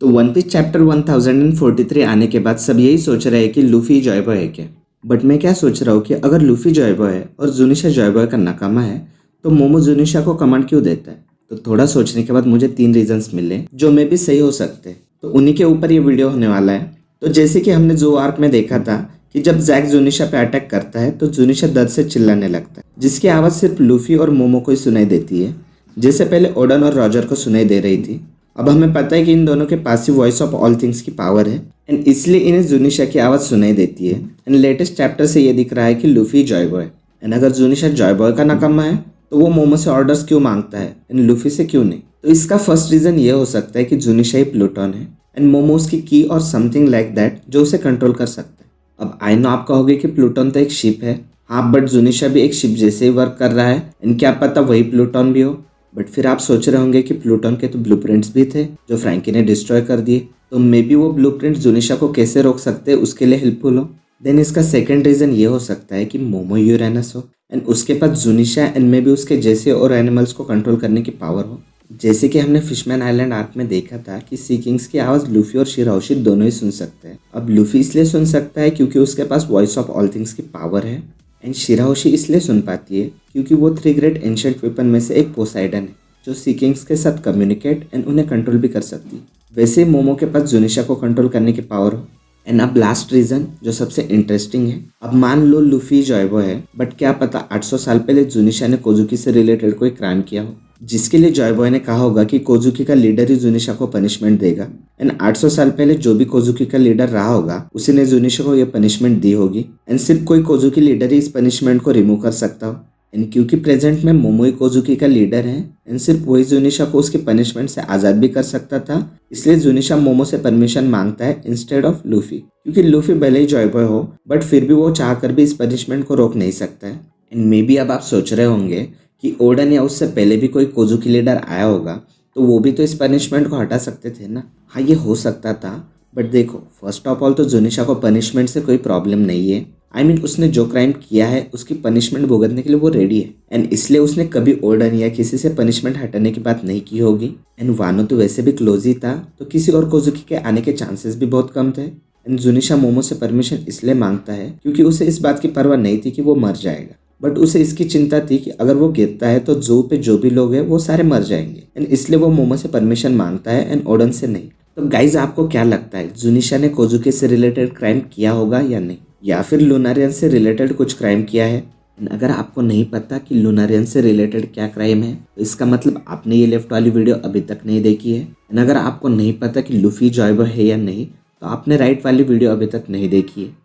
तो one piece chapter 1043 आने के बाद सब यही सोच रहे हैं कि लूफी जॉय बॉय है क्या। बट मैं क्या सोच रहा हूँ कि अगर लूफी जॉय बॉय है और जुनिशा जॉय बॉय का नकामा है तो मोमो जुनिशा को कमांड क्यों देता है। तो थोड़ा सोचने के बाद मुझे 3 रीजंस मिले जो मे भी सही हो सकते हैं, तो उन्हीं के ऊपर ये वीडियो होने वाला है। तो जैसे कि हमने जो आर्क में देखा था कि जब जैक जुनिशा पे अटैक करता है तो जुनिशा दर्द से चिल्लाने लगता है, जिसकी आवाज़ सिर्फ लूफी और मोमो को ही सुनाई देती है, जैसे पहले ओडन और रॉजर को सुनाई दे रही थी। अब हमें पता है कि इन दोनों के पास ही वॉइस ऑफ ऑल थिंग्स की पावर है एंड इसलिए इन्हें जुनिशा की आवाज़ सुनाई देती है। एंड लेटेस्ट चैप्टर से ये दिख रहा है कि लूफी जॉय बॉय एंड अगर जुनिशा जॉय बॉय का नकामा है तो वो मोमो से ऑर्डर्स क्यों मांगता है एंड लूफी से क्यों नहीं। तो इसका फर्स्ट रीज़न ये हो सकता है कि जुनिशा ही प्लूटन है एंड मोमो उसकी की और समथिंग लाइक दैट जो उसे कंट्रोल कर सकता है। अब आई नो आप कहोगे कि प्लूटन तो एक शिप है, हाँ, बट जुनिशा भी एक शिप जैसे ही वर्क कर रहा है एंड क्या पता वही प्लूटन भी हो। बट फिर आप सोच रहे होंगे कि प्लूटन के तो ब्लूप्रिंट्स भी थे जो फ्रैंकी ने डिस्ट्रॉय कर दिए, तो मे बी वो ब्लूप्रिंट्स जुनिशा को कैसे रोक सकते हैं उसके लिए हेल्पफुल हो। देन इसका सेकंड रीज़न ये हो सकता है कि मोमो यूरेनस हो एंड उसके पास जुनिशा एंड मे बी उसके जैसे और एनिमल्स को कंट्रोल करने की पावर हो। जैसे कि हमने फिशमैन आइलैंड आर्क में देखा था कि सी किंग्स की आवाज़ लूफी और शिराओशी दोनों ही सुन सकते हैं। अब लूफी इसलिए सुन सकता है क्योंकि उसके पास वॉइस ऑफ ऑल थिंग्स की पावर है एंड शिराओशी इसलिए सुन पाती है क्योंकि वो 3 ग्रेट एंशिएंट वेपन में से एक पोसाइडन है जो सी किंग्स के साथ कम्युनिकेट एंड उन्हें कंट्रोल भी कर सकती है। वैसे ही मोमो के पास जुनिशा को कंट्रोल करने की पावर हो। एंड अब लास्ट रीजन जो सबसे इंटरेस्टिंग है, अब मान लो लूफी जॉय बॉय है बट क्या पता 800 साल पहले जुनिशा ने कोजुकी से रिलेटेड कोई क्राइम किया हो जिसके लिए जॉय बॉय ने कहा होगा कि कोजुकी का लीडर ही जुनिशा को पनिशमेंट देगा एंड 800 साल पहले जो भी कोजुकी का लीडर रहा होगा उसी ने जुनिशा को यह पनिशमेंट दी होगी एंड सिर्फ कोई कोजुकी लीडर ही इस पनिशमेंट को रिमूव कर सकता हो। एंड क्योंकि प्रेजेंट में मोमोई कोजुकी का लीडर है एंड सिर्फ वही जुनिशा को उसके पनिशमेंट से आज़ाद भी कर सकता था, इसलिए जुनिशा मोमो से परमिशन मांगता है इंस्टेड ऑफ लूफी, क्योंकि लूफी भले ही जॉय बॉय हो बट फिर भी वो चाहकर भी इस पनिशमेंट को रोक नहीं सकता है। एंड मे बी अब आप सोच रहे होंगे कि ओडन या उससे पहले भी कोई कोजुकी लीडर आया होगा तो वो भी तो इस पनिशमेंट को हटा सकते थे ना। हाँ, ये हो सकता था, बट देखो फर्स्ट ऑफ ऑल तो जुनिशा को पनिशमेंट से कोई प्रॉब्लम नहीं है। आई मीन उसने जो क्राइम किया है उसकी पनिशमेंट भुगतने के लिए वो रेडी है एंड इसलिए उसने कभी ओडन या किसी से पनिशमेंट हटाने की बात नहीं की होगी। एंड वानो तो वैसे भी क्लोज ही था तो किसी और कोजुकी के आने के चांसेस भी बहुत कम थे। एंड जुनिशा मोमो से परमिशन इसलिए मांगता है क्योंकि उसे इस बात की परवाह नहीं थी कि वो मर जाएगा, बट उसे इसकी चिंता थी कि अगर वो गिरता है तो जू पे जो भी लोग हैं वो सारे मर जाएंगे एंड इसलिए वो मोमो से परमिशन मांगता है एंड ओडन से नहीं। तो गाइज आपको क्या लगता है, जुनिशा ने कोजुकी से रिलेटेड क्राइम किया होगा या नहीं, या फिर लूनारियन से रिलेटेड कुछ क्राइम किया है। अगर आपको नहीं पता कि लूनारियन से रिलेटेड क्या क्राइम है तो इसका मतलब आपने ये लेफ्ट वाली वीडियो अभी तक नहीं देखी है। अगर आपको नहीं पता कि लूफी जॉय बॉय है या नहीं तो आपने राइट वाली वीडियो अभी तक नहीं देखी है।